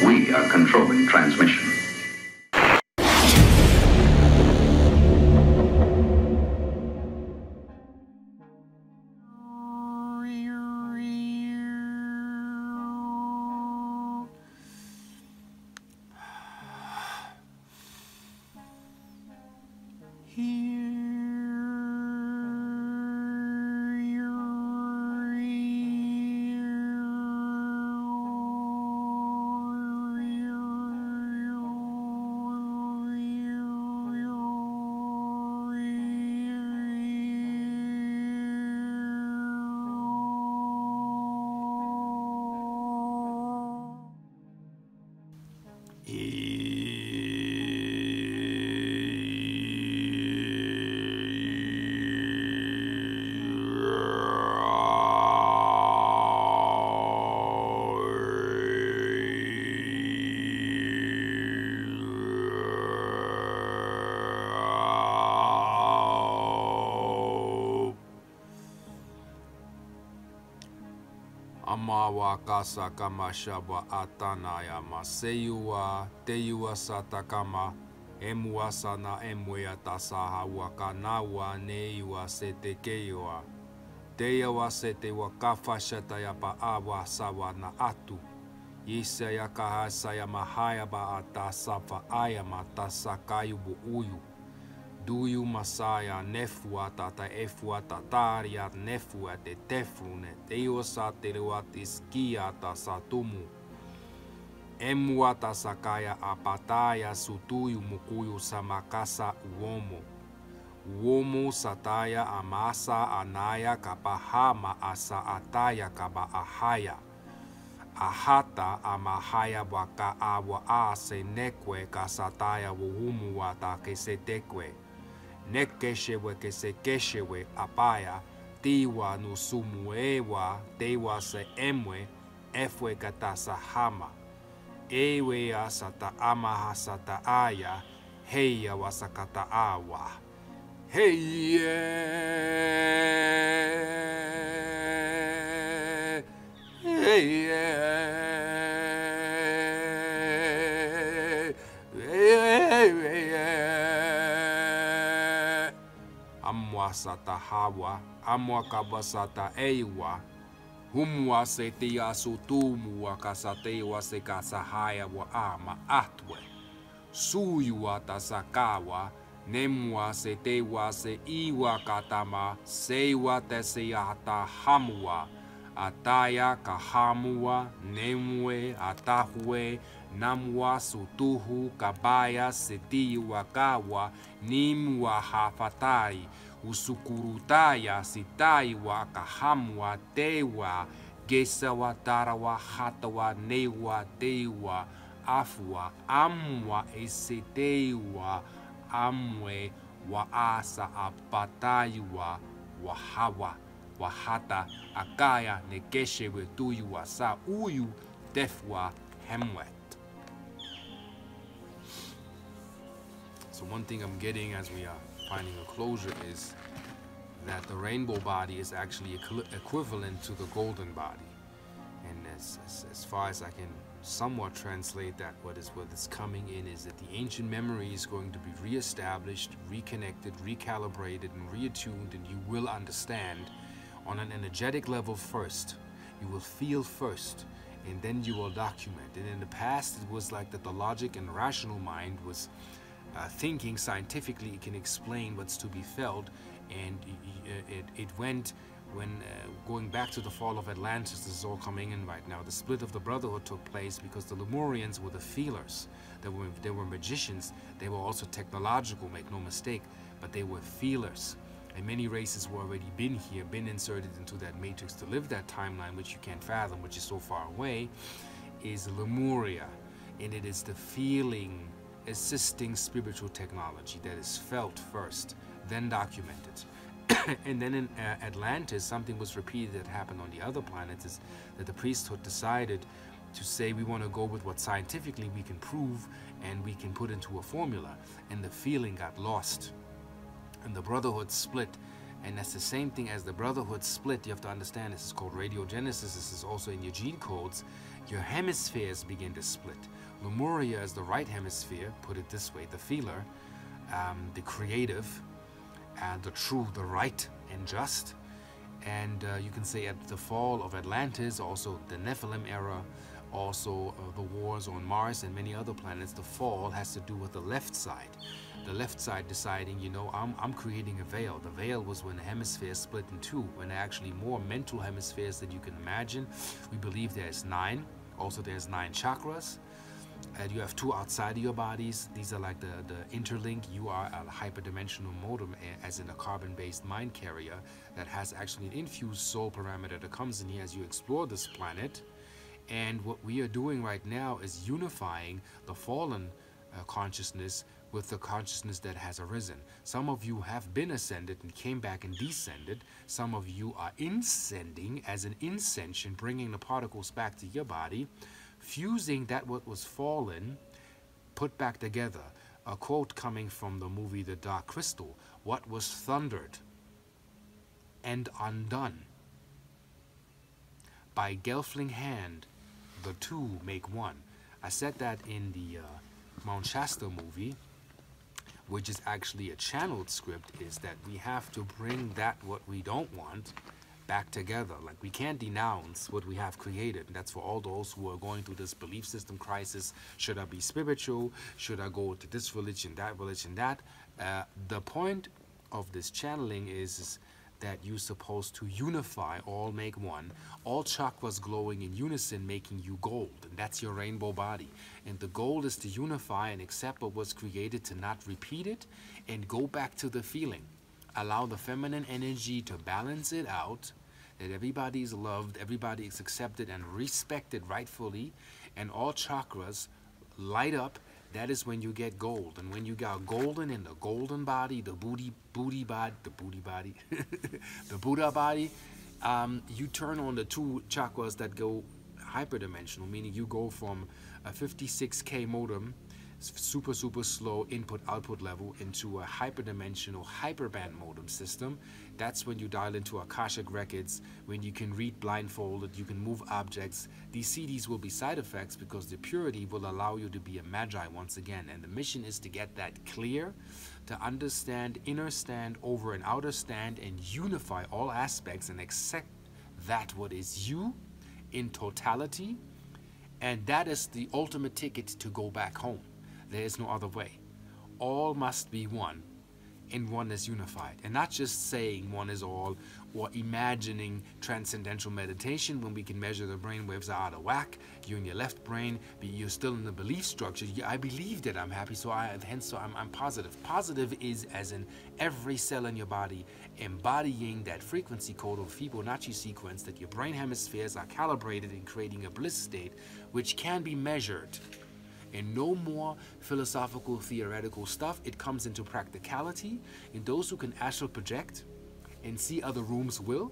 We are controlling transmission. Amawa kasakama shaba atanaya maseyua teyua satakama emua sana emwea tasaha wakanawa neiwa setekewa teyawa setewa kafashata yapa awa sawa na atu Yisa yakahasa ya mahaya ba atasafa ayama tasakayubu uyu Duyu masaya nefua tata efua tataria nefua te tefune teo sa telewatis kia ta satumu Emua tasakaya apataya sutuyu mukuyu samakasa uomo Uomo sataya amasa anaya kapahama asa ataya kaba ahaya Ahata amahaya waka awa ase nekwe kasataya wuhumu wata kesetekwe Nekeshewe kesekeshewe apaya tiwa nusumuewa tewa se emwe efwe katasa hama ewe asata amaha sata aya heya wasakata awa heye heye Amwasata hawa, amwakabasata eiwa, humwa setia sutumu wakasatewa sekasahaya wa ama atwe, suyua tasakawa, nemwa setewa se iwa katama, sewa teseata hamwa, ataya kahamua, nemwe atahwe, namwa sutuhu kabaya setiwa kawa, nimwa hafatari, usukurutaya sitaiwa kahamwa tewa, gesawa tarawa hatawa newa tewa, afwa amwa esetewa, amwe wa asa apataiwa, wahawa, wahata akaya nekeshewe tuyua sa uyu defwa hemwet. So one thing I'm getting as we are finding a closure is that the rainbow body is actually equivalent to the golden body. And as far as I can somewhat translate that, what is coming in is that the ancient memory is going to be reestablished, reconnected, recalibrated, and reattuned, and you will understand on an energetic level first. You will feel first, and then you will document. And in the past, it was like that the logic and rational mind was thinking scientifically it can explain what's to be felt, and it went when going back to the fall of Atlantis. This is all coming in right now. The split of the brotherhood took place because the Lemurians were the feelers. They were magicians. They were also technological, make no mistake, but they were feelers. And many races were already been here, been inserted into that matrix to live that timeline, which you can't fathom, which is so far away, is Lemuria. And it is the feeling, assisting spiritual technology that is felt first, then documented. And then in Atlantis, something was repeated that happened on the other planets, is that the priesthood decided to say we want to go with what scientifically we can prove and we can put into a formula, and the feeling got lost. And the brotherhood split And that's the same thing as the brotherhood split. You have to understand this is called radiogenesis. This is also in your gene codes. Your hemispheres begin to split. Lemuria is the right hemisphere, put it this way, the feeler, the creative, and the true, the right and just. And you can say at the fall of Atlantis, also the Nephilim era, also the wars on Mars and many other planets, the fall has to do with the left side. The left side deciding, you know, I'm creating a veil. The veil was when the hemispheres split in two, when there are actually more mental hemispheres than you can imagine. We believe there's 9. Also, there's 9 chakras. And you have 2 outside of your bodies. These are like the interlink. You are a hyperdimensional modem, as in a carbon-based mind carrier that has actually an infused soul parameter that comes in here as you explore this planet. And what we are doing right now is unifying the fallen consciousness with the consciousness that has arisen. Some of you have been ascended and came back and descended. Some of you are inscending as an inscension, bringing the particles back to your body, fusing that what was fallen, put back together. A quote coming from the movie The Dark Crystal: what was thundered and undone by Gelfling hand, the two make one. I said that in the Mount Shasta movie, which is actually a channeled script, is that we have to bring that what we don't want back together. Like, we can't denounce what we have created. And that's for all those who are going through this belief system crisis. Should I be spiritual? Should I go to this religion, that religion, that? The point of this channeling is that you're supposed to unify, all make one, all chakras glowing in unison, making you gold. And that's your rainbow body. And the goal is to unify and accept what was created, to not repeat it, and go back to the feeling. Allow the feminine energy to balance it out, that everybody is loved, everybody is accepted and respected rightfully, and all chakras light up. That is when you get gold. And when you got golden in the golden body, the the Buddha body, you turn on the 2 chakras that go hyperdimensional, meaning you go from a 56K modem, super slow input-output level, into a hyperdimensional hyperband modem system. That's when you dial into Akashic records, when you can read blindfolded, you can move objects. These CDs will be side effects because the purity will allow you to be a magi once again. And the mission is to get that clear, to understand, inner stand, over and outer stand, and unify all aspects and accept that what is you in totality. And that is the ultimate ticket to go back home. There is no other way. All must be one, and one is unified. And not just saying one is all, or imagining transcendental meditation when we can measure the brain waves are out of whack. You're in your left brain, but you're still in the belief structure. I believe that I'm happy, so I'm positive. Positive is as in every cell in your body embodying that frequency code or Fibonacci sequence, that your brain hemispheres are calibrated in creating a bliss state, which can be measured. And no more philosophical, theoretical stuff. It comes into practicality. And those who can astral project and see other rooms will.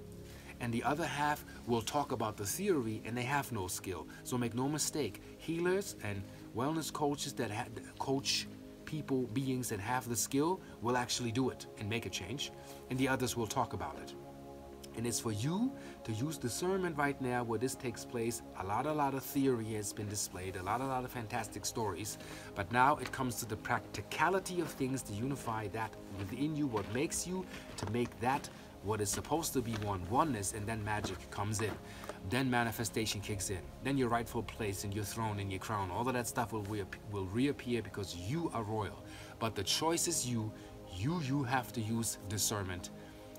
And the other half will talk about the theory, and they have no skill. So make no mistake, healers and wellness coaches that coach people, beings that have the skill, will actually do it and make a change. And the others will talk about it. And it's for you to use discernment right now where this takes place. A lot of theory has been displayed, a lot of fantastic stories. But now it comes to the practicality of things, to unify that within you, what makes you, to make that what is supposed to be oneness, and then magic comes in. Then manifestation kicks in. Then your rightful place and your throne and your crown, all of that stuff will reappear because you are royal. But the choice is you. You have to use discernment.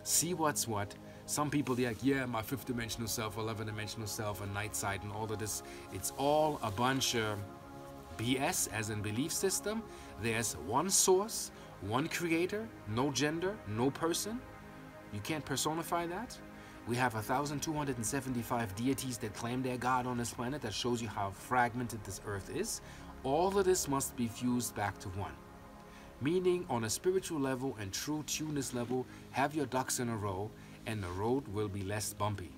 See what's what. Some people, they're like, yeah, my 5th dimensional self, 11th dimensional self, and night side, and all of this. It's all a bunch of BS, as in belief system. There's one source, one creator, no gender, no person. You can't personify that. We have 1,275 deities that claim they're God on this planet. That shows you how fragmented this earth is. All of this must be fused back to one. Meaning, on a spiritual level and true tuneness level, have your ducks in a row, and the road will be less bumpy.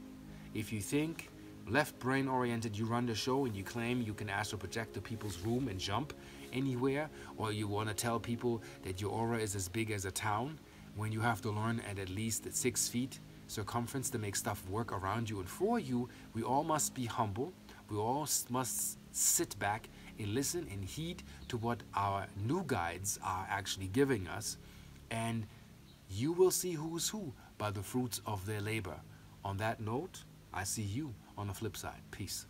If you think left brain oriented, you run the show and you claim you can astral project to people's room and jump anywhere, or you want to tell people that your aura is as big as a town, when you have to learn at least 6 feet circumference to make stuff work around you and for you, we all must be humble. We all must sit back and listen and heed to what our new guides are actually giving us, and you will see who's who by the fruits of their labor. On that note, I see you on the flip side. Peace.